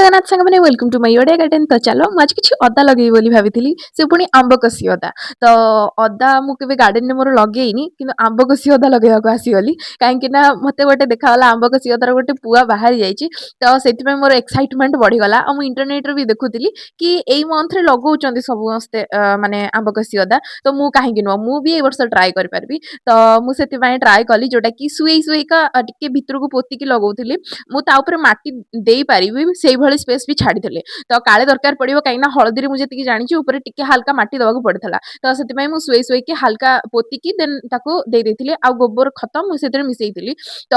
ଜଗନ୍ନାଥ ସାଙ୍ଗମାନେ welcome to my Odia garden. ତ ଚାଲ ମୁଁ ଆଜି କିଛି ଅଦା ଲଗେଇବି ବୋଲି ଭାବିଥିଲି, ସେ ପୁଣି ଆମ୍ବକଷି ଅଦା। ତ ଅଦା ମୁଁ କେବେ ଗାର୍ଡେନରେ ମୋର ଲଗେଇନି, କିନ୍ତୁ ଆମ୍ବକଷି ଅଦା ଲଗେଇବାକୁ ଆସିଗଲି। କାହିଁକିନା ମୋତେ ଗୋଟେ ଦେଖାଗଲା ଆମ୍ବକଷି ଅଦାର ଗୋଟେ ପୁଆ ବାହାରି ଯାଇଛି। ତ ସେଥିପାଇଁ ମୋର ଏକ୍ସାଇଟମେଣ୍ଟ ବଢ଼ିଗଲା। ଆଉ ମୁଁ ଇଣ୍ଟରନେଟରେ ବି ଦେଖୁଥିଲି କି ଏଇ ମନ୍ଥରେ ଲଗଉଛନ୍ତି ସମସ୍ତେ ମାନେ ଆମ୍ବକଷି ଅଦା। ତ ମୁଁ କାହିଁକି ନୁହଁ, ମୁଁ ବି ଏଇ ବର୍ଷ ଟ୍ରାଏ କରିପାରିବି। ତ ମୁଁ ସେଥିପାଇଁ ଟ୍ରାଏ କଲି, ଯୋଉଟାକି ସୁହେଇ ସୁହେଇକା ଟିକେ ଭିତରକୁ ପୋତିକି ଲଗଉଥିଲି। ମୁଁ ତା ଉପରେ ମାଟି ଦେଇପାରିବି ସେଇଭଳି ସ୍ପେସ୍ ବି ଛାଡ଼ିଥିଲେ। ତ କାଳେ ଦରକାର ପଡ଼ିବ, କାହିଁକିନା ହଳଦୀରେ ମୁଁ ଯେତିକି ଜାଣିଛି ଉପରେ ଟିକେ ହାଲକା ମାଟି ଦେବାକୁ ପଡ଼ିଥିଲା। ତ ସେଥିପାଇଁ ମୁଁ ଶୁଏଇ ଶୁଏଇକି ହାଲକା ପୋତିକି ଦେନ୍ ତାକୁ ଦେଇ ଦେଇଥିଲି। ଆଉ ଗୋବର ଖତ ମୁଁ ସେଥିରେ ମିଶେଇଥିଲି। ତ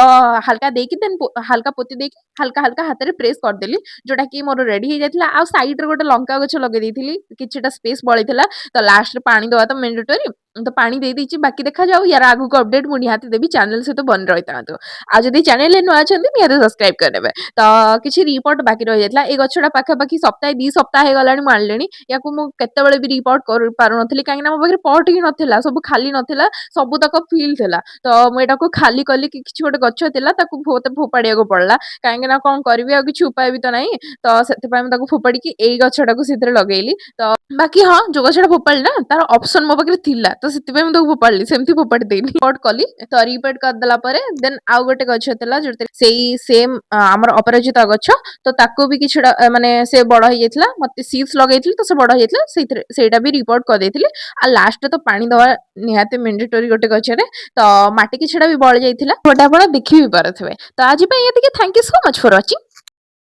ହାଲକା ଦେଇକି ଦେନ୍ ହାଲକା ପୋତି ଦେଇକି ହାଲକା ହାଲକା ହାତରେ ପ୍ରେସ୍ କରିଦେଲି, ଯୋଉଟାକି ମୋର ରେଡି ହେଇଯାଇଥିଲା। ଆଉ ସାଇଡରେ ଗୋଟେ ଲଙ୍କା ଗଛ ଲଗେଇ ଦେଇଥିଲି, କିଛିଟା ସ୍ପେସ୍ ବଳିଥିଲା। ତ ଲାଷ୍ଟରେ ପାଣି ଦେବା ତ ମେଣ୍ଡେଟୋରି, ତ ପାଣି ଦେଇ ଦେଇଛି। ବାକି ଦେଖାଯାଉ, ୟାର ଆଗକୁ ଅପଡେଟ୍ ମୁଁ ନିହାତି ଦେବି। ଚ୍ୟାନେଲ ସହିତ ବନି ରହିଥାନ୍ତୁ। ଆଉ ଯଦି ଚ୍ୟାନେଲରେ ନୂଆ ଅଛନ୍ତି ନିହାତି ସବସ୍କ୍ରାଇବ କରିନେବେ। ତ କିଛି ରିପୋର୍ଟ ବାକି ରହିଯାଇଥିଲା। ଏଇ ଗଛଟା ପାଖାପାଖି ସପ୍ତାହେ 2 ସପ୍ତାହ ହେଇଗଲାଣି ମୁଁ ଆଣିଲିଣି। ୟାକୁ ମୁଁ କେତେବେଳେ ବି ରିପୋର୍ଟ କରିପାରୁନଥିଲି, କାହିଁକିନା ମୋ ପାଖରେ ପଟ୍ ହିଁ ନଥିଲା, ସବୁ ଖାଲି ନଥିଲା, ସବୁତକ ଫିଲ୍ ଥିଲା। ତ ମୁଁ ଏଟାକୁ ଖାଲି କଲି କି କିଛି ଗୋଟେ ଗଛ ଥିଲା, ତାକୁ ମୋତେ ଫୋପାଡ଼ିବାକୁ ପଡ଼ିଲା। କାହିଁକିନା କ'ଣ କରିବି, ଆଉ କିଛି ଉପାୟ ବି ତ ନାହିଁ। ତ ସେଥିପାଇଁ ମୁଁ ତାକୁ ଫୋପାଡ଼ିକି ଏଇ ଗଛଟାକୁ ସେଥିରେ ଲଗେଇଲି। ତ ବାକି ହଁ, ଯୋଉ ଗଛଟା ଫୋପାଡ଼ିଲି ନା, ତାର ଅପସନ୍ ମୋ ପାଖରେ ଥିଲା, ତ ସେଥିପାଇଁ ମୁଁ ତାକୁ ଫୋପାଡ଼ିଲି, ସେମିତି ଫୋପାଡ଼ି ଦେଇନି। ରିପୋର୍ଟ କଲି, ତ ରିପୋର୍ଟ କରିଦେଲା ପରେ ଦେନ୍ ଆଉ ଗୋଟେ ଗଛ ଥିଲା, ଯୋଉଥିରେ ସେଇ ସେମ୍ ଆମର ଅପରାଜିତା ଗଛ। ତ ତାକୁ ବି କିଛିଟା ମାନେ ସେ ବଡ଼ ହେଇଯାଇଥିଲା, ମୋତେ ସିଡ୍ସ ଲଗେଇଥିଲି ତ ସେ ବଡ଼ ହେଇଯାଇଥିଲା, ସେଇଥିରେ ସେଇଟା ବି ରିପୋର୍ଟ କରିଦେଇଥିଲି। ଆଉ ଲାଷ୍ଟରେ ତ ପାଣି ଦେବା ନିହାତି ମେଣ୍ଡେଟୋରି ଗୋଟେ ଗଛରେ। ତ ମାଟି କିଛିଟା ବି ବଳି ଯାଇଥିଲା, ଗୋଟେ ଆପଣ ଦେଖି ବି ପାରୁଥିବେ। ତ ଆଜି ପାଇଁ ଏତିକି। Thank you so much for watching.